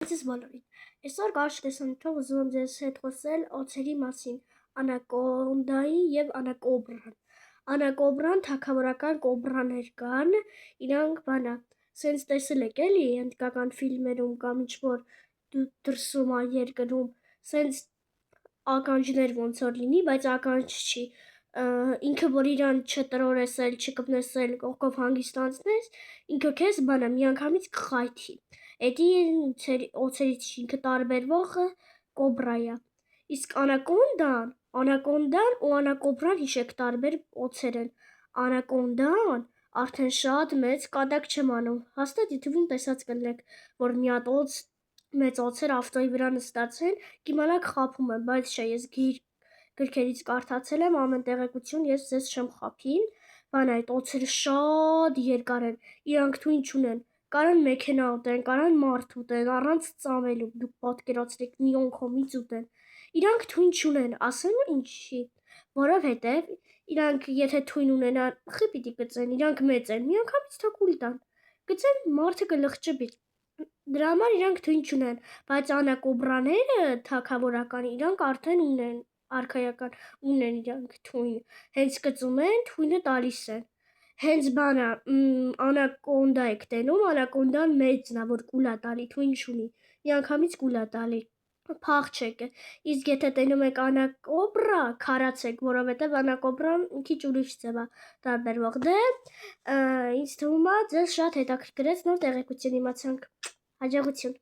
Ձեզ բոլորին։ Այսօր կարճ տեսանյութով ուզում եմ ձեզ հետ խոսել օձերի մասին, անակոնդայի եւ անակոբրան։ Անակոբրան թագավորական կոբրաներ կան, իրանք բանա, սենց տեսել եք էլի հնդկական ֆիլմերում կամ ինչ-որ դրսում երկրում, սենց ականջներ ոնց որ լինի, բայց ականջ չի, ինքը որ իրան չտրորեսել, չկպնեսել, կողքով հանգիստ ինքը քեզ բանա միանգամից կխայթի։ Էդի օձերից ինքը տարբերվողը կոբրայա։ Իսկ անակոնդան ու անակոբրան հիշեք տարբեր օձեր են։ Անակոնդան արդեն շատ մեծ կատակ չեմ անում, հաստատ YouTube-ում տեսած կլինեք, որ մի հատ մեծ օձեր ավտոյի վրա նստած են, կիմանաք խաբում են, բայց չէ, ես գրքերից կարդացել եմ ամեն տեղեկություն, ես ձեզ չեմ խաբի։ Բան այդ օձերը շատ երկար են, իրանք թույն չունեն, կարան մեքենա ուտեն, կարան մարդ ուտեն, առանց ծամելու, դուք պատկերացրեք մի օնքոմից ուտեն, իրանք թույն չունեն, ասեմ ինչի, որովհետև իրանք եթե թույն ունենան, խի պիտի կծեն, իրանք մեծ են, միանգամից թող տան, կծեն մարդը կլղճբի, դրա համար իրանք թույն չունեն, բայց անակոբրաները թագավորական իրանք արդեն ունեն, արքայական ունեն իրանք թույն, հենց կծում են, թույնը տալիս են։ Հենց բանա անակոնդա եք տենում, անակոնդան մեծն է, որ կուլա տալի, թույն չունի, միանգամից կուլա տալի, փախչեք։ Իսկ եթե տենում եք անակոբրա, քարացեք, որովհետև անակոբրան քիչ ուրիշ ձև է տարբերվող։ Դե ինձ թվում է ձեզ շատ հետաքրքրեց, նոր տեղեկություն իմացանք։ Հաջողություն։